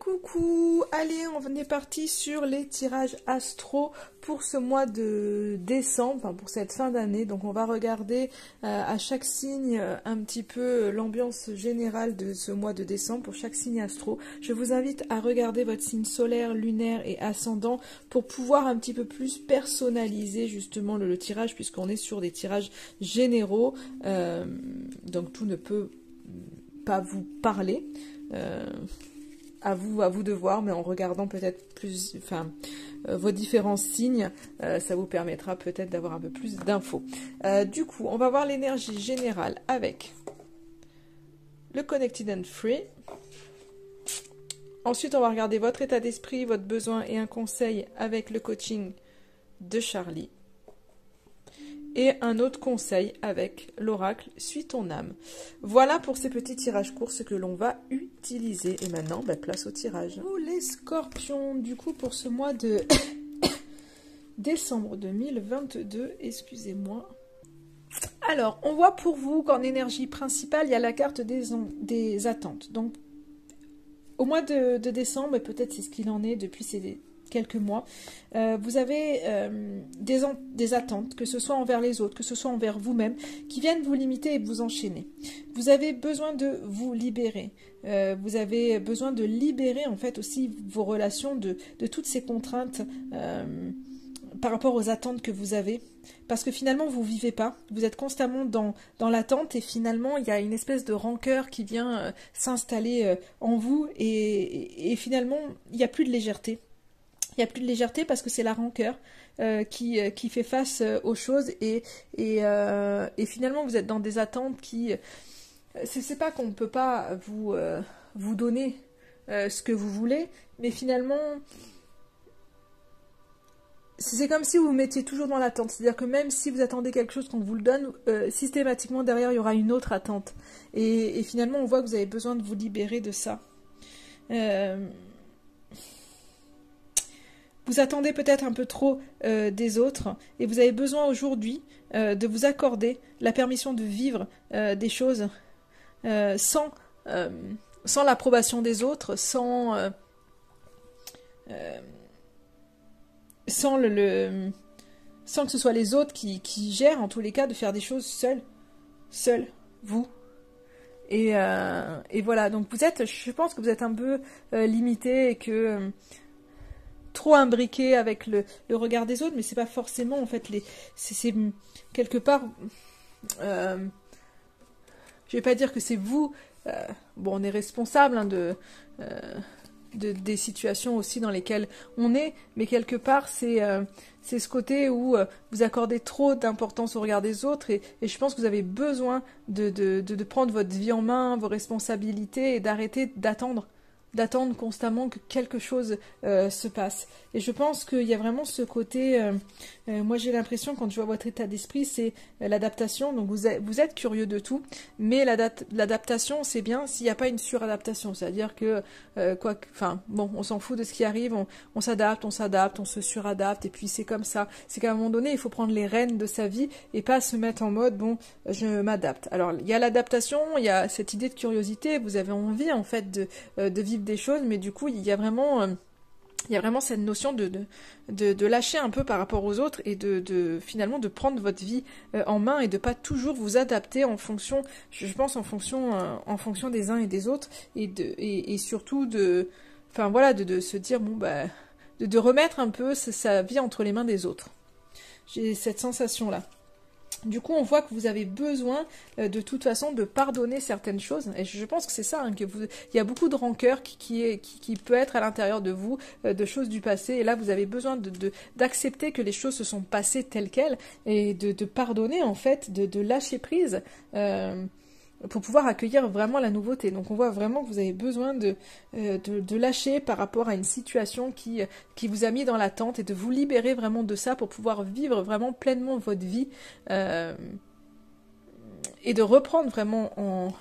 Coucou, allez, on est parti sur les tirages astro pour ce mois de décembre, enfin pour cette fin d'année. Donc on va regarder à chaque signe un petit peu l'ambiance générale de ce mois de décembre pour chaque signe astro. Je vous invite à regarder votre signe solaire, lunaire et ascendant pour pouvoir un petit peu plus personnaliser justement le tirage, puisqu'on est sur des tirages généraux, donc tout ne peut pas vous parler. À vous de voir, mais en regardant peut-être plus, vos différents signes, ça vous permettra peut-être d'avoir un peu plus d'infos. Du coup, on va voir l'énergie générale avec le Connected and Free. Ensuite, on va regarder votre état d'esprit, votre besoin et un conseil avec le coaching de Charlie. Et un autre conseil avec l'oracle « Suis ton âme ». Voilà pour ces petits tirages courts, ce que l'on va utiliser. Et maintenant, place au tirage. Pour les scorpions, du coup, pour ce mois de décembre 2022, excusez-moi. Alors, on voit pour vous qu'en énergie principale, il y a la carte des attentes. Donc, au mois de décembre, et peut-être c'est ce qu'il en est depuis ces quelques mois, vous avez des attentes, que ce soit envers les autres, que ce soit envers vous-même, qui viennent vous limiter et vous enchaîner. Vous avez besoin de vous libérer. Vous avez besoin de libérer en fait aussi vos relations de toutes ces contraintes par rapport aux attentes que vous avez. Parce que finalement, vous ne vivez pas, vous êtes constamment dans l'attente et finalement, il y a une espèce de rancœur qui vient s'installer en vous et finalement, il n'y a plus de légèreté. Il n'y a plus de légèreté parce que c'est la rancœur qui fait face aux choses et finalement vous êtes dans des attentes qui... C'est pas qu'on ne peut pas vous donner ce que vous voulez, mais finalement c'est comme si vous vous mettiez toujours dans l'attente. C'est-à-dire que même si vous attendez quelque chose qu'on vous le donne, systématiquement derrière il y aura une autre attente. Et finalement on voit que vous avez besoin de vous libérer de ça. Vous attendez peut-être un peu trop des autres et vous avez besoin aujourd'hui de vous accorder la permission de vivre des choses sans l'approbation des autres, sans que ce soit les autres qui gèrent en tous les cas, de faire des choses seuls, vous. Et voilà, donc je pense que vous êtes un peu limité et que... trop imbriqué avec le regard des autres, mais c'est pas forcément en fait c'est quelque part je vais pas dire que c'est vous, bon on est responsable hein, des situations aussi dans lesquelles on est, mais quelque part c'est ce côté où vous accordez trop d'importance au regard des autres et je pense que vous avez besoin de prendre votre vie en main, vos responsabilités et d'arrêter d'attendre constamment que quelque chose se passe. Et je pense qu'il y a vraiment ce côté, moi j'ai l'impression quand je vois votre état d'esprit, c'est l'adaptation, donc vous êtes curieux de tout, mais l'adaptation c'est bien s'il n'y a pas une suradaptation, c'est-à-dire que, on s'en fout de ce qui arrive, on s'adapte, on se suradapte, et puis c'est comme ça. C'est qu'à un moment donné, il faut prendre les rênes de sa vie et pas se mettre en mode, je m'adapte. Alors, il y a l'adaptation, il y a cette idée de curiosité, vous avez envie en fait de vivre des choses, mais du coup il y a vraiment cette notion de lâcher un peu par rapport aux autres et finalement de prendre votre vie en main et de pas toujours vous adapter en fonction, je pense en fonction des uns et des autres et surtout de se dire de remettre un peu sa vie entre les mains des autres. J'ai cette sensation là. Du coup, on voit que vous avez besoin de toute façon de pardonner certaines choses. Et je pense que c'est ça, il y a beaucoup de rancœur qui peut être à l'intérieur de vous, de choses du passé. Et là, vous avez besoin d'accepter que les choses se sont passées telles quelles et de pardonner, en fait, de lâcher prise pour pouvoir accueillir vraiment la nouveauté. Donc on voit vraiment que vous avez besoin de lâcher par rapport à une situation qui vous a mis dans l'attente et de vous libérer vraiment de ça pour pouvoir vivre vraiment pleinement votre vie et de reprendre vraiment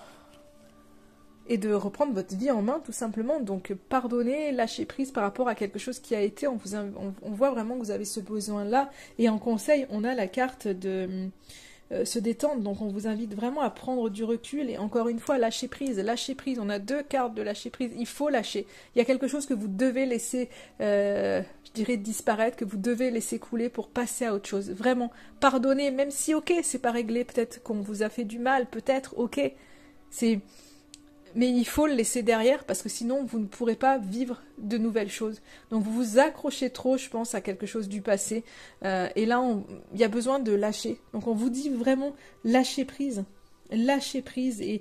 votre vie en main tout simplement. Donc pardonner, lâcher prise par rapport à quelque chose qui a été, on voit vraiment que vous avez ce besoin là. Et en conseil on a la carte se détendre. Donc on vous invite vraiment à prendre du recul et encore une fois, lâcher prise. Lâcher prise, on a 2 cartes de lâcher prise. Il faut lâcher. Il y a quelque chose que vous devez laisser, je dirais, disparaître, que vous devez laisser couler pour passer à autre chose. Vraiment, pardonner, même si, ok, c'est pas réglé, peut-être qu'on vous a fait du mal, peut-être, ok, mais il faut le laisser derrière parce que sinon vous ne pourrez pas vivre de nouvelles choses. Donc vous vous accrochez trop, je pense, à quelque chose du passé. Et là, il y a besoin de lâcher. Donc on vous dit vraiment lâcher prise. Lâchez prise et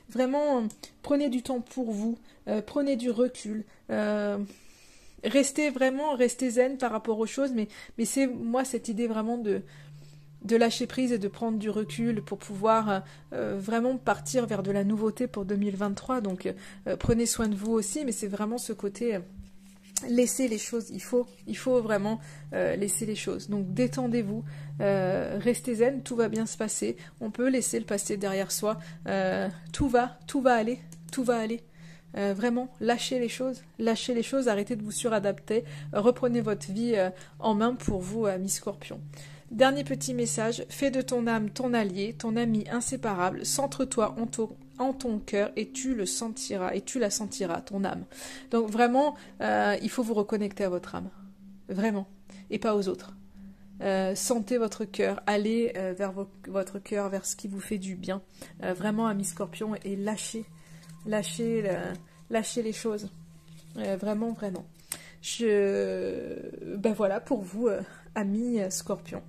vraiment prenez du temps pour vous. Prenez du recul. Restez zen par rapport aux choses. Mais c'est moi cette idée vraiment de lâcher prise et de prendre du recul pour pouvoir vraiment partir vers de la nouveauté pour 2023. Donc prenez soin de vous aussi, mais c'est vraiment ce côté laisser les choses. Il faut vraiment laisser les choses. Donc détendez-vous, restez zen, tout va bien se passer. On peut laisser le passé derrière soi. Tout va aller. Vraiment, lâchez les choses, arrêtez de vous suradapter, reprenez votre vie en main pour vous, mi-scorpion. Dernier petit message, fais de ton âme ton allié, ton ami inséparable, centre-toi en ton cœur et tu le sentiras, et tu la sentiras, ton âme. Donc vraiment, il faut vous reconnecter à votre âme, vraiment, et pas aux autres. Sentez votre cœur, allez vers votre cœur, vers ce qui vous fait du bien, vraiment à mi-scorpion, et lâchez les choses, vraiment. Ben voilà pour vous, amis scorpions.